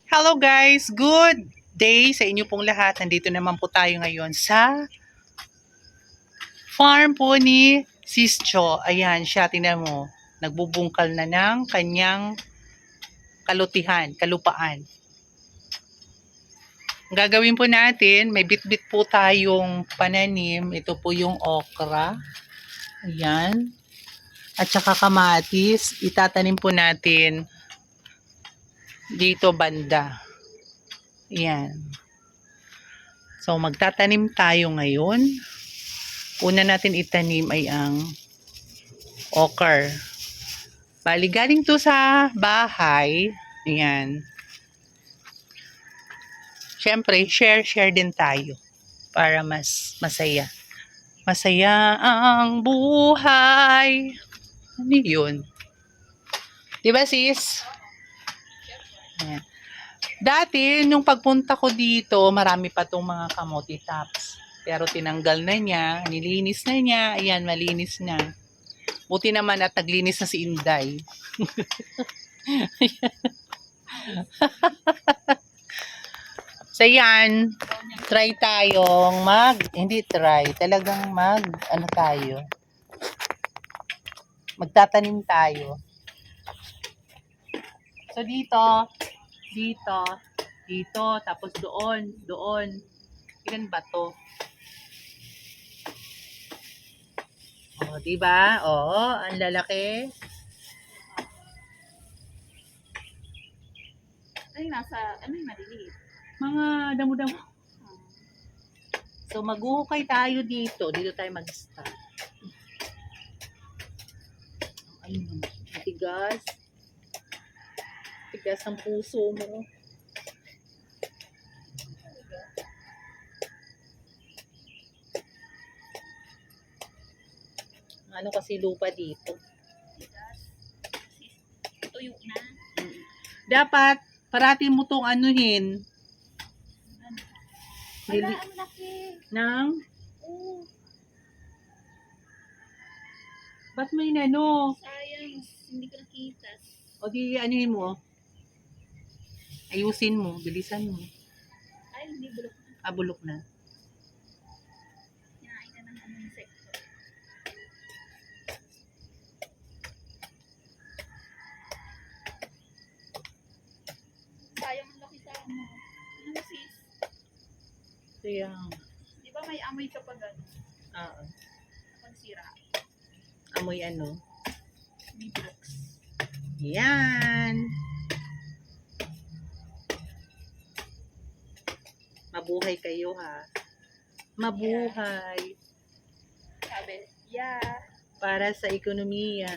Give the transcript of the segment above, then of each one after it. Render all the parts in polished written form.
Hello guys, good day sa inyo pong lahat. Nandito naman po tayo ngayon sa farm po ni Sis Cho. Ayan siya, tingnan mo. Nagbubungkal na ng kanyang kalupaan. Ang gagawin po natin, may bit-bit po tayong pananim. Ito po yung okra. Ayan. At saka kamatis. Itatanim po natin dito banda. Ayan. So magtatanim tayo ngayon. Una natin itanim ay ang okra. Bali, galing to sa bahay. Ayan. Siyempre, share din tayo para mas masaya. Masaya ang buhay. Ano yun? Diba sis? Ayan. Dati, nung pagpunta ko dito, marami pa tong mga kamote tops. Pero tinanggal na niya, nilinis na niya. Ayan, malinis na. Buti naman at naglinis na si Inday. So yan, try tayong talagang magtatanim tayo. So dito, tapos doon. Ilan ba to? Oh, diba? Oo, ang lalaki. Ay, ano yung maliliit? Mga damo-damo. So maghuhukay tayo dito. Dito tayo mag-start. Ayun, matigas. Tigas ang puso mo. Ano kasi lupa dito. Tuyo na. Dapat, parati mo tong anuhin. Wala, ang laki. Nang? Oo. Ba't may nano? Sayang, hindi ko nakita. O di anuhin mo. Ayusin mo, bilisan mo. Ay, hindi bulok na. Bulok na. Kinain na ng insekto. Sayang ang laki sa ano. Ano sis? Kaya, Di ba may amoy kapag ano? Kapag sira. amoy ano. May brooks. Yan. Mabuhay kayo ha. Mabuhay. Sabi, yeah. Para sa ekonomiya.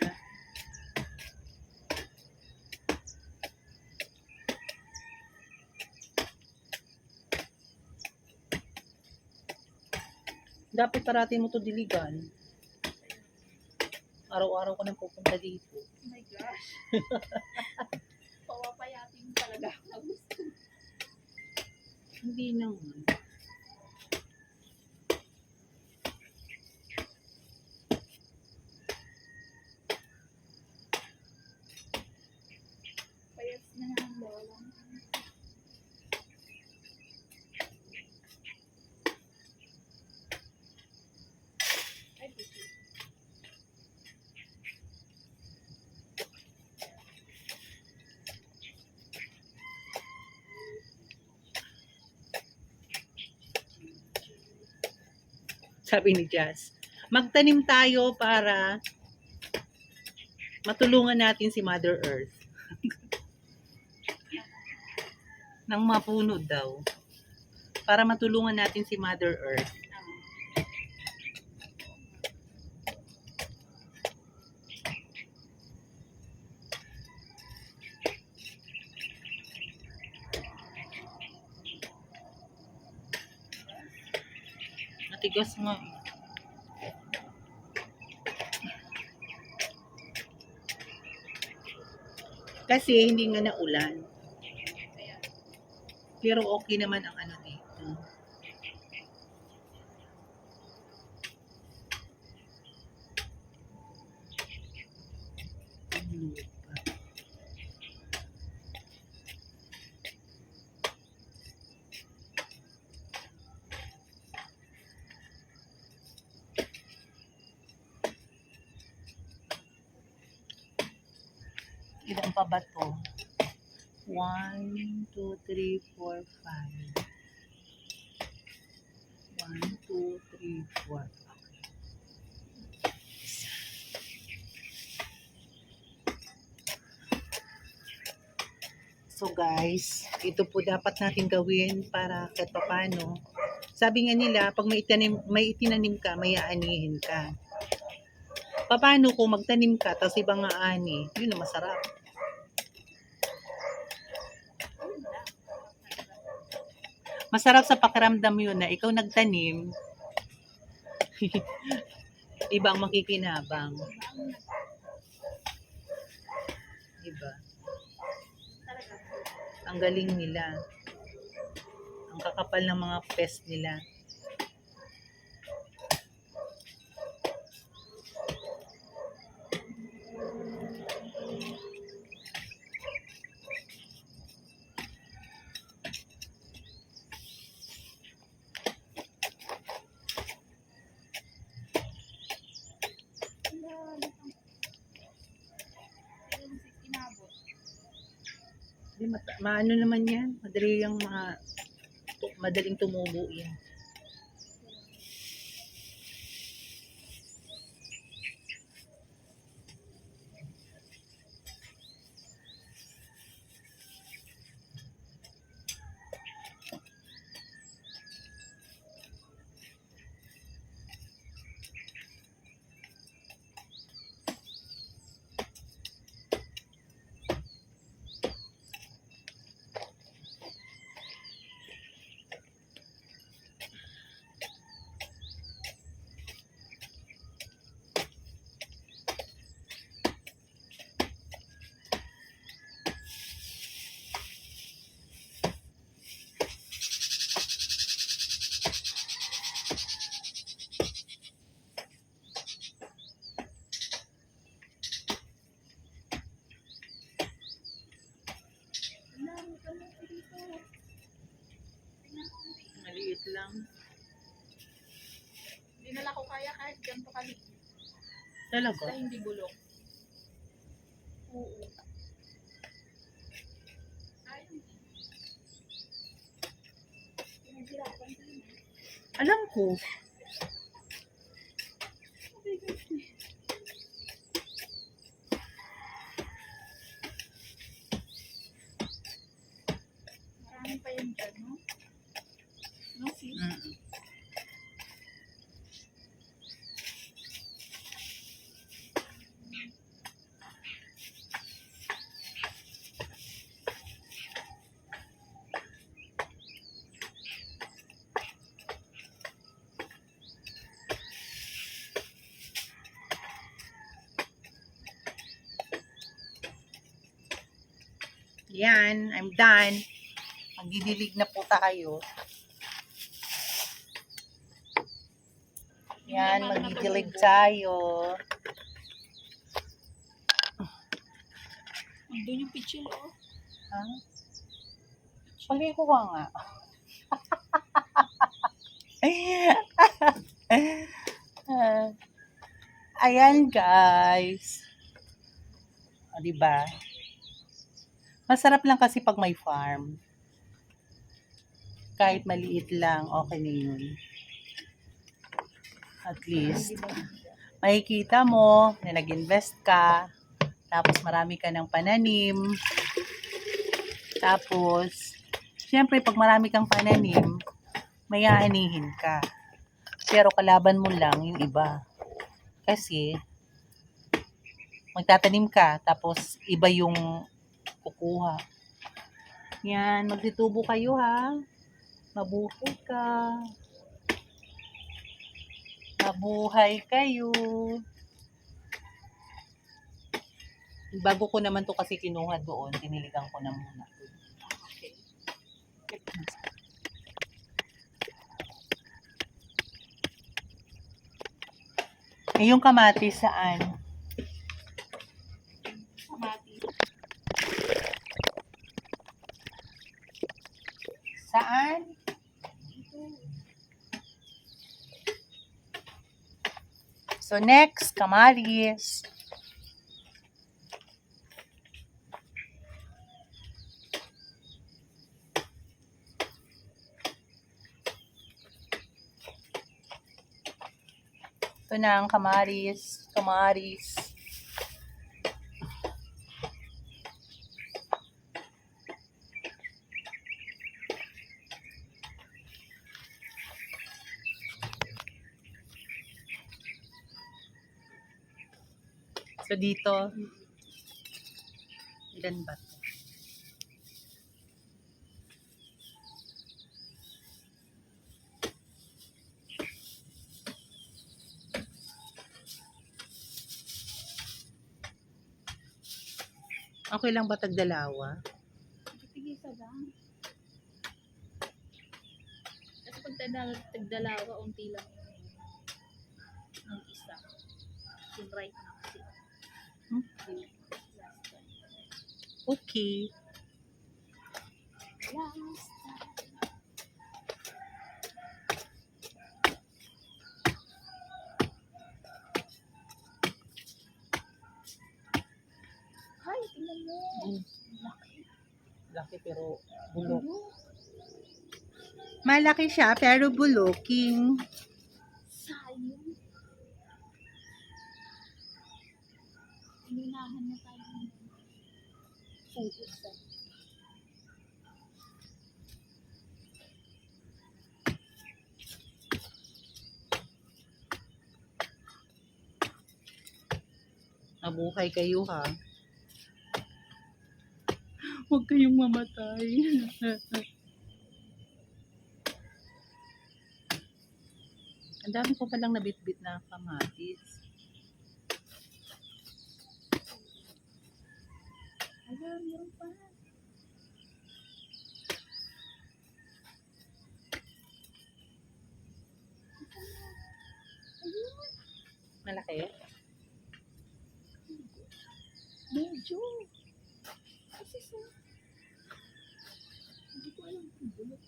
Dapat parati mo to diligan. Araw-araw ko nang pupunta dito. Oh my gosh. Pawapayatin talaga ako. Gusto. Hindi naman. Payas na nga ang bawang. Ay, puso. Sabi ni Jazz, magtanim tayo para matulungan natin si Mother Earth. Nang mapuno daw. Para matulungan natin si Mother Earth. Matigas nga. Kasi hindi nga naulan. Pero okay naman ang ano dito. Ilan pa ba to? 1, 2, 3, 4, 5. 1, 2, 3, 4. So guys, ito po dapat natin gawin para kahit paano. Sabi nga nila, pag may itinanim ka, may aanihin ka. Paano kung magtanim ka, tapos ibang aani? Yun ang masarap. Masarap sa pakiramdam yun na ikaw nagtanim, ibang makikinabang. Diba? Ang galing nila. Ang kakapal ng mga pest nila. Maano naman yan. Madaling tumubo yan. Maliit lang. Hindi nala ko kaya kahit ganito kalit. Talaga? Basta hindi bulok. Oo. Ayun. Pinaghirapan ko yun. Alam ko. Marami pa yun dyan, no? No, sis? Yan, I'm done. Magdidilig na po tayo. Yan, magdidilig tayo. Doon yung pichil, oh. Ha? Palikuha nga. Ayan guys. O, diba? Masarap lang kasi pag may farm. Kahit maliit lang, okay na yun. At least, makikita mo na nag-invest ka, tapos marami ka ng pananim, tapos, syempre pag marami kang pananim, may aanihin ka. Pero kalaban mo lang yung iba. Kasi, magtatanim ka, tapos iba yung kukuha. Yan, magtitubo kayo ha. Mabuhay ka. Mabuhay kayo. Bago ko naman to kasi kinuha doon, tiniligan ko na muna. Okay. Eh, yung kamatis saan? Kamati. Saan? So next, kamatis. Ito na ang kamaris. Kamaris. So dito, ilan ba to? Okay lang ba tagdalawa? Sige sa lang. Kasi pag tagdalawa, unti lang yung isa. Yung right na kasi. Okay. Last time. Okay. Last time. Ay, tingnan mo. Laki. Laki pero bulok. Ano? Malaki siya pero buluking. Sayang. Inunahan na tayo ng puhusan. Mabuhay kayo ha. Huwag kayong mamatay. Ang dami ko palang nabitbit na kamatis. Ayan, meron pa. Ayun. Malaki? Medyo. Kasi sa... Hindi ko alam kung bulok.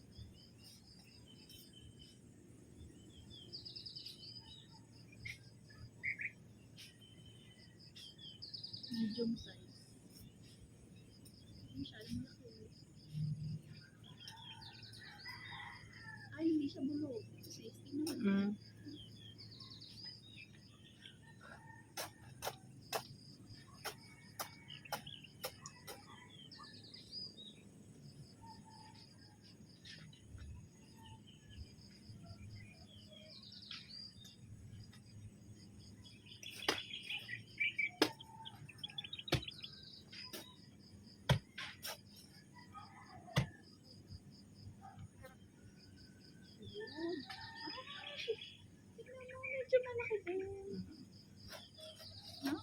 Medium size. Masyadong malaki. Ay, hindi siya bulok. Kasi tingnan mo. Mm. Ayun. Ay, tingnan mo. Medyo malaki din. No?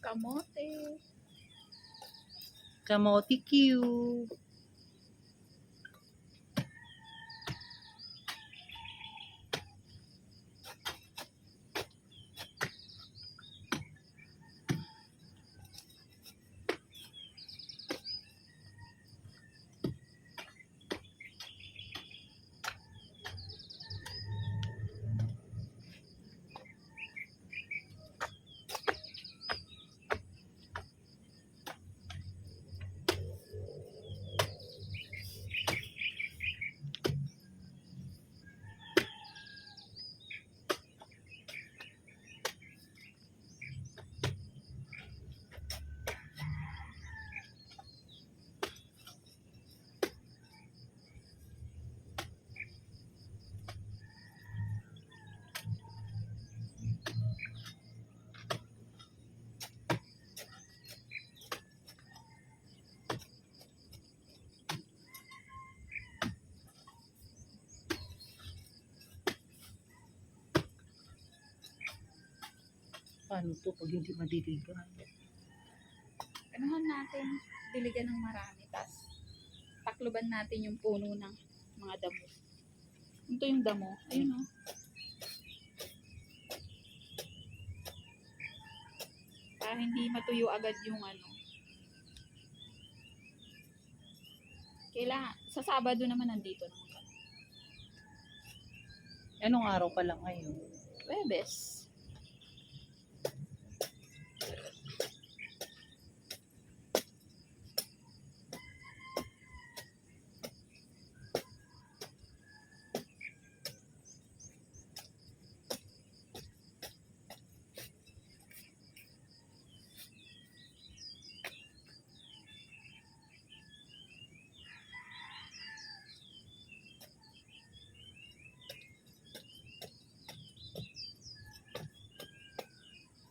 Kamote. Kamote cube. Paano to pag hindi madiligan? Anuhan natin. Diligan ng marami. Tapos, takluban natin yung puno ng mga damo. Ito yung damo. Ayun o. Para hindi matuyo agad yung ano. Kailangan, sa Sabado naman nandito naman kami. Anong araw pa lang ngayon? Webes.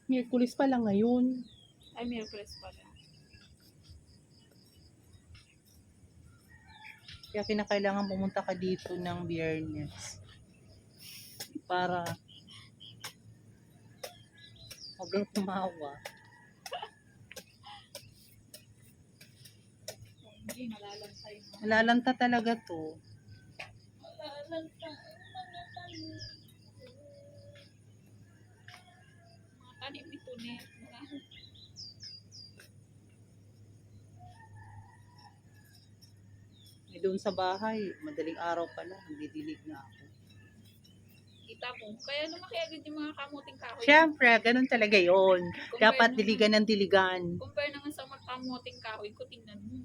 Miyerkules pa lang ngayon. Ay, Miyerkules pala. Kaya kinakailangan pumunta ka dito ng Biyernes. Para huwag kang tumawa. Hindi, malalantay mo. Malalanta talaga to. Malalantay mga tanim. Mga tanim ito net. Doon sa bahay, madaling araw pa lang, nagdidilig na ako. Kita mo. Kaya lumaki agad yung mga kamuting kahoy. Siyempre, ganun talaga yon. Dapat diligan ng diligan. Compare naman sa mga kamuting kahoy ko, tingnan mo.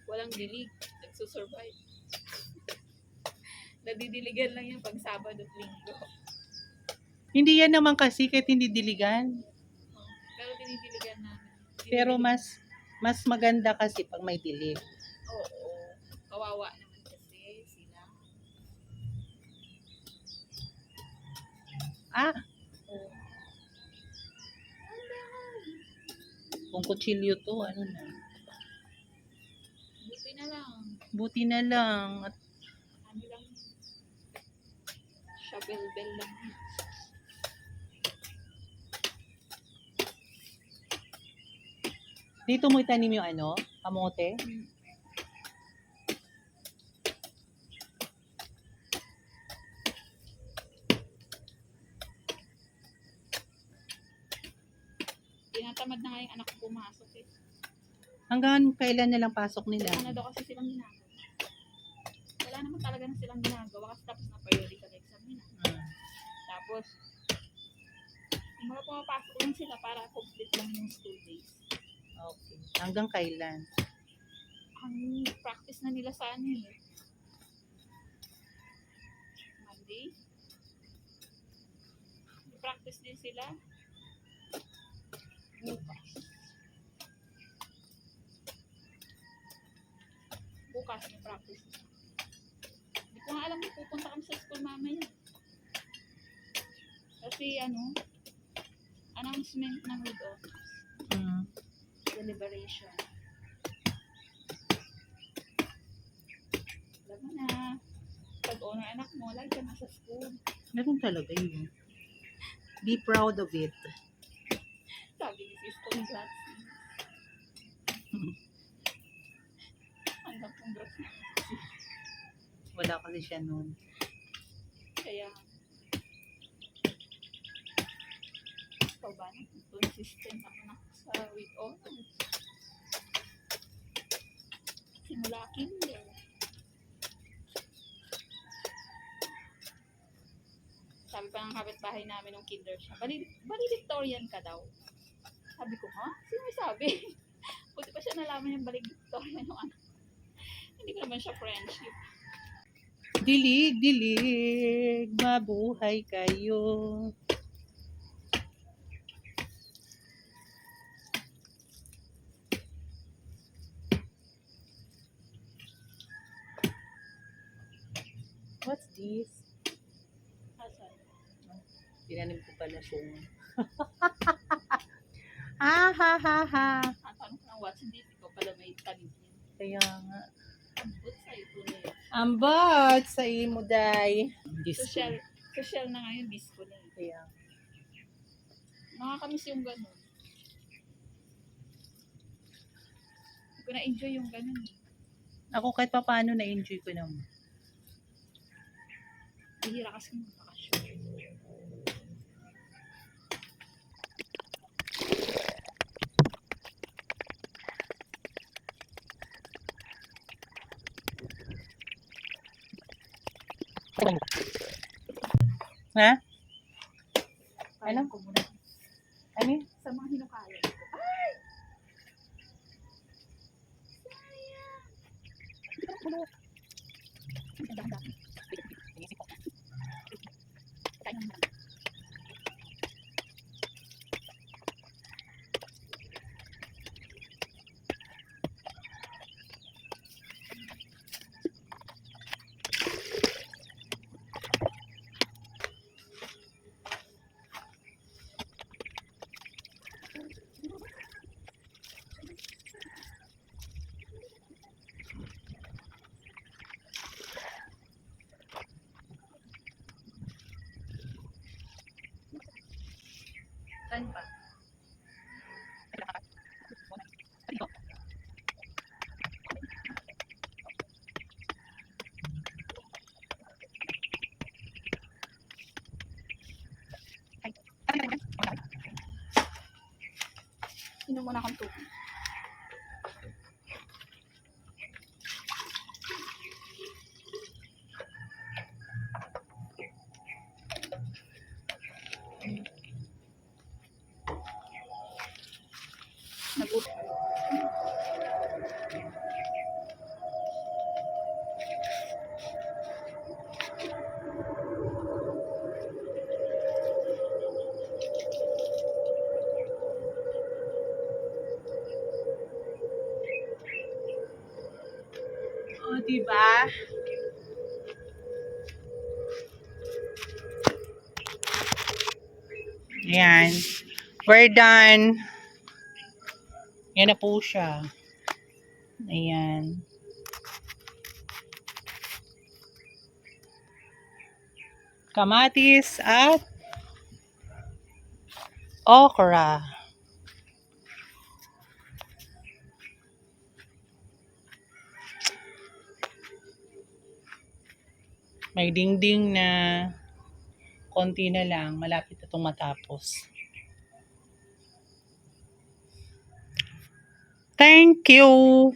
Walang dilig. Nagsusurvive. Nadidiligan lang yung pag Sabado at Linggo. Hindi yan naman kasi kahit hindi diligan. Pero dinidiligan namin. Pero mas maganda kasi pag may dilig. Oo. Kawawa naman kasi sila. Ah, Oo. kung kutsilyo to, ano na. Buti na lang. Buti na lang. At Ano lang. Shovel bell lang. dito mo itanim yung ano, kamote. Tinatamad na nga yung anak ko pumasok eh. Hanggang kailan na lang pasok nila? Ano daw kasi silang ginagawa. Wala naman talaga na silang ginagawa kasi tapos na periodical exam nila. Tapos, yung mga pumapasok lang sila para complete lang yung school days. Okay. Hanggang kailan? Ang practice na nila sa ano eh. Monday. Practice din sila. Bukas. Bukas may practice. Hindi ko nga alam kung pupunta kami sa school mamaya. Kasi announcement ng with office. Deliberation. Alam mo na, pag honor anak mo, lagi ka nasa school. Meron talaga yun. Be proud of it. Sabi ni Sis congrats. Hanggang congrats na. Wala kasi siya noon. Kaya, ikaw ba na? Consistent ako na sa with honor. Simula kinder. Sabi pa ng kapitbahay namin nung kinder siya, valedictorian ka daw. Sabi ko, ha? Sino may sabi? Buti pa siya nalaman yung valedictorian ng anak. Hindi ko naman siya friendship. Dilig, dilig, mabuhay kayo. What's this? Asan? Tinanim ko pala sung. Ah, ha, ha, ha. Tanong ko ng what's this? Ikaw pala may tanim niya. Kaya nga. Ambot sa'yo po na yun. Ambot sa imo, day. Social na ngayon, disco na yun. Kaya. Nakakamiss yung ganun. Hindi ko na-enjoy yung ganun. Ako kahit pa paano na-enjoy ko naman. Bihira kasi ng bakasyon. Ha? Alam ko muna. Ano yun? Sa mga hinukaya. Ay! Sayang. Inom muna akong tubig. Nagut. O, diba? Ayan. We're done. Yan na po siya. Ayan. Kamatis at okra. May dingding na konti na lang. Malapit na itong matapos. Thank you!